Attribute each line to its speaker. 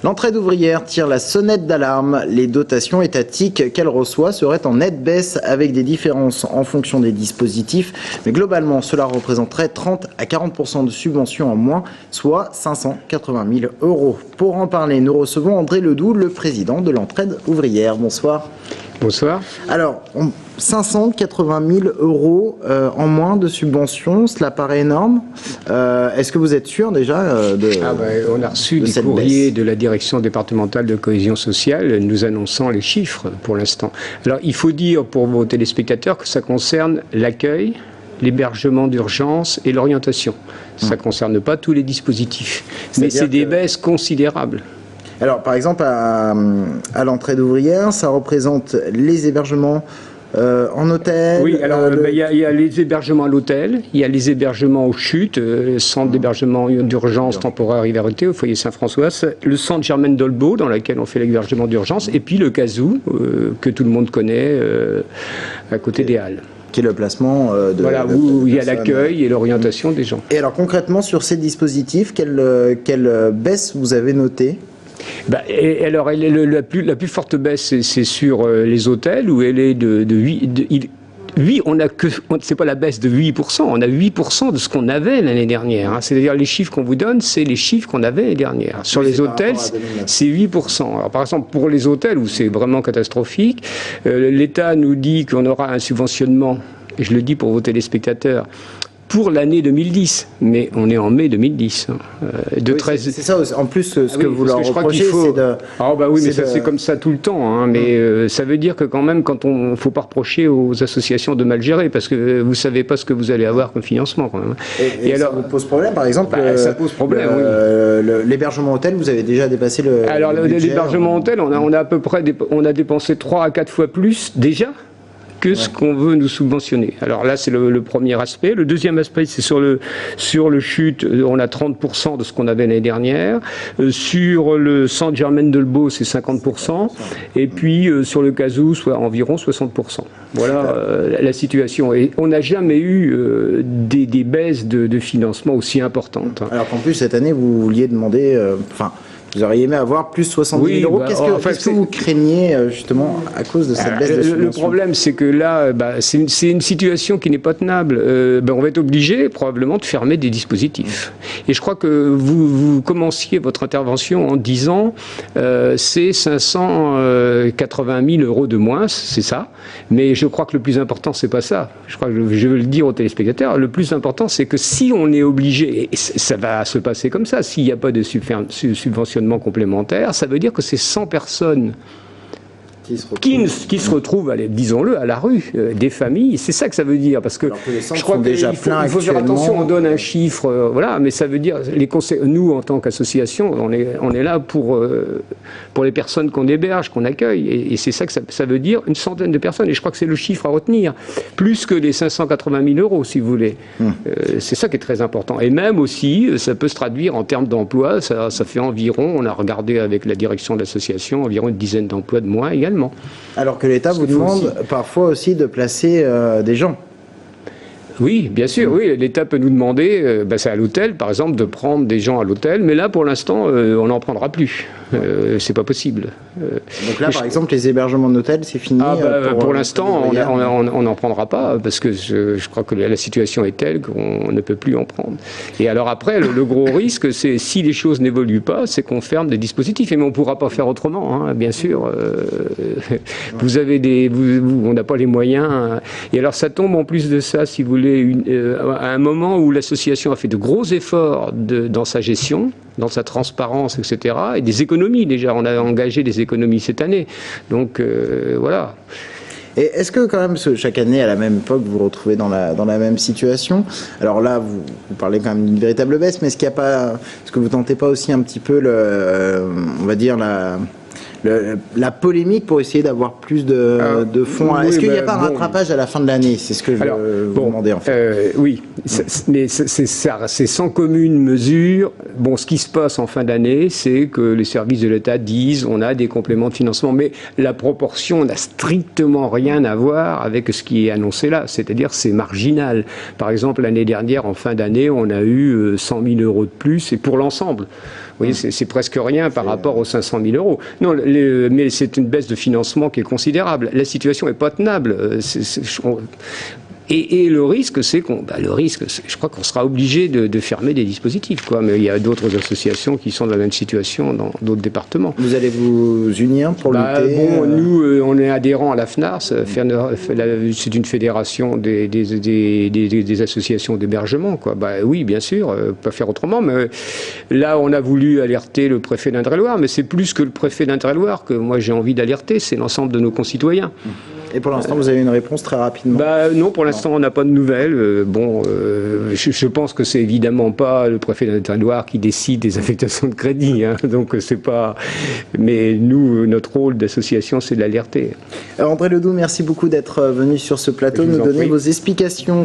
Speaker 1: L'entraide ouvrière tire la sonnette d'alarme. Les dotations étatiques qu'elle reçoit seraient en nette baisse avec des différences en fonction des dispositifs. Mais globalement, cela représenterait 30 à 40% de subventions en moins, soit 580 000 euros. Pour en parler, nous recevons André Ledoux, le président de l'entraide ouvrière. Bonsoir.
Speaker 2: Bonsoir.
Speaker 1: Alors, 580 000 euros en moins de subventions, cela paraît énorme. Est-ce que vous êtes sûr déjà
Speaker 2: on a reçu des courriers de la direction départementale de cohésion sociale nous annonçant les chiffres pour l'instant. Alors, il faut dire pour vos téléspectateurs que ça concerne l'accueil, l'hébergement d'urgence et l'orientation. Ça ne concerne pas tous les dispositifs. Mais c'est des baisses considérables.
Speaker 1: Alors, par exemple, à l'entraide ouvrière, ça représente les hébergements en hôtel.
Speaker 2: Oui, alors il y a les hébergements à l'hôtel, il y a les hébergements aux chutes, centre d'hébergement d'urgence temporaire Hiverité au foyer Saint-François, le centre Germaine Dolbeau dans lequel on fait l'hébergement d'urgence, et puis le Casou, que tout le monde connaît, à côté des Halles.
Speaker 1: Qui est le placement
Speaker 2: où il y a l'accueil et l'orientation des gens.
Speaker 1: Et alors concrètement, sur ces dispositifs, quelle baisse vous avez notée ?
Speaker 2: Alors, la plus forte baisse, c'est sur les hôtels, où elle est de 8. C'est pas la baisse de 8%, on a 8% de ce qu'on avait l'année dernière. C'est-à-dire les chiffres qu'on vous donne, c'est les chiffres qu'on avait l'année dernière. Sur les hôtels, c'est 8%. Alors, par exemple, pour les hôtels, où c'est vraiment catastrophique, l'État nous dit qu'on aura un subventionnement, et je le dis pour vos téléspectateurs, pour l'année 2010, mais on est en mai 2010.
Speaker 1: C'est ça, en plus, ce que vous leur reprochez, c'est de...
Speaker 2: c'est comme ça tout le temps, mais ça veut dire que quand même, il ne faut pas reprocher aux associations de mal gérer, parce que vous ne savez pas ce que vous allez avoir comme financement. Quand même.
Speaker 1: Et alors, ça vous pose problème, par exemple
Speaker 2: ça pose problème,
Speaker 1: l'hébergement hôtel, vous avez déjà dépassé le...
Speaker 2: Alors, l'hébergement hôtel, on a à peu près dépensé 3 à 4 fois plus, déjà, que ce qu'on veut nous subventionner. Alors là, c'est le premier aspect. Le deuxième aspect, c'est sur le chute, on a 30% de ce qu'on avait l'année dernière. Sur le centre Germaine Dolbeau, c'est 50%. Et puis sur le Casou, soit environ 60%. Voilà la situation. Et on n'a jamais eu des baisses de financement aussi importantes.
Speaker 1: Alors qu'en plus, cette année, vous vouliez demander... Vous auriez aimé avoir plus 70 000 euros. Qu'est-ce que vous craignez justement à cause de cette baisse de subvention ?
Speaker 2: Le problème, c'est que là, c'est une situation qui n'est pas tenable. On va être obligé probablement de fermer des dispositifs. Et je crois que vous commenciez votre intervention en disant c'est 580 000 euros de moins, c'est ça. Mais je crois que le plus important, c'est pas ça. Je crois que je veux le dire aux téléspectateurs. Le plus important, c'est que si on est obligé, et ça va se passer comme ça, s'il n'y a pas de subvention complémentaire, ça veut dire que c'est 100 personnes qui se retrouvent, disons-le, à la rue, des familles. C'est ça que ça veut dire, parce que je crois qu'il faut faire attention, on donne un chiffre, mais ça veut dire, nous, en tant qu'association, on est là pour les personnes qu'on héberge, qu'on accueille, et c'est ça que ça veut dire, une centaine de personnes, et je crois que c'est le chiffre à retenir, plus que les 580 000 euros, si vous voulez. C'est ça qui est très important. Et même aussi, ça peut se traduire en termes d'emploi, ça fait environ, on a regardé avec la direction de l'association, environ une dizaine d'emplois de moins également.
Speaker 1: Alors que l'État vous demande parfois aussi de placer des gens.
Speaker 2: Oui, bien sûr, oui. L'État peut nous demander, c'est à l'hôtel, par exemple, de prendre des gens à l'hôtel, mais là, pour l'instant, on n'en prendra plus. C'est pas possible.
Speaker 1: Donc là, par exemple, les hébergements d'hôtel, c'est fini
Speaker 2: pour l'instant, on n'en prendra pas, parce que je crois que la situation est telle qu'on ne peut plus en prendre. Et alors après, le gros risque, c'est si les choses n'évoluent pas, c'est qu'on ferme des dispositifs. Mais on ne pourra pas faire autrement, bien sûr. On n'a pas les moyens. Et alors, ça tombe en plus de ça, si vous voulez, à un moment où l'association a fait de gros efforts dans sa gestion, dans sa transparence, etc. Et des économies déjà. On a engagé des économies cette année. Donc voilà.
Speaker 1: Et est-ce que quand même, chaque année, à la même époque, vous vous retrouvez dans la même situation? Alors là, vous parlez quand même d'une véritable baisse, mais est-ce que vous tentez pas aussi un petit peu on va dire la polémique pour essayer d'avoir plus de fonds? Est-ce qu'il n'y a pas un rattrapage à la fin de l'année? C'est ce que je vous demandais en fait.
Speaker 2: Oui, mais c'est sans commune mesure. Bon, ce qui se passe en fin d'année, c'est que les services de l'État disent on a des compléments de financement, mais la proportion n'a strictement rien à voir avec ce qui est annoncé là, c'est-à-dire c'est marginal. Par exemple, l'année dernière, en fin d'année, on a eu 100 000 euros de plus, et pour l'ensemble. Vous voyez, c'est presque rien par rapport aux 500 000 euros. Non, mais c'est une baisse de financement qui est considérable. La situation n'est pas tenable. Et le risque, c'est je crois qu'on sera obligé de fermer des dispositifs, quoi. Mais il y a d'autres associations qui sont dans la même situation dans d'autres départements.
Speaker 1: Vous allez vous unir pour lutter?
Speaker 2: Bon, nous, on est adhérents à la FNARS. C'est une fédération des associations d'hébergement, quoi. Oui, bien sûr, on peut pas faire autrement. Mais là, on a voulu alerter le préfet d'Indre-et-Loire, mais c'est plus que le préfet d'Indre-et-Loire que moi j'ai envie d'alerter, c'est l'ensemble de nos concitoyens.
Speaker 1: Et pour l'instant, vous avez une réponse très rapidement?
Speaker 2: Non, pour l'instant, on n'a pas de nouvelles. Je pense que c'est évidemment pas le préfet d'Indre-et-Loire qui décide des affectations de crédit, hein, donc c'est pas. Mais nous, notre rôle d'association, c'est de l'alerter.
Speaker 1: André Ledoux, merci beaucoup d'être venu sur ce plateau, nous donner vos explications.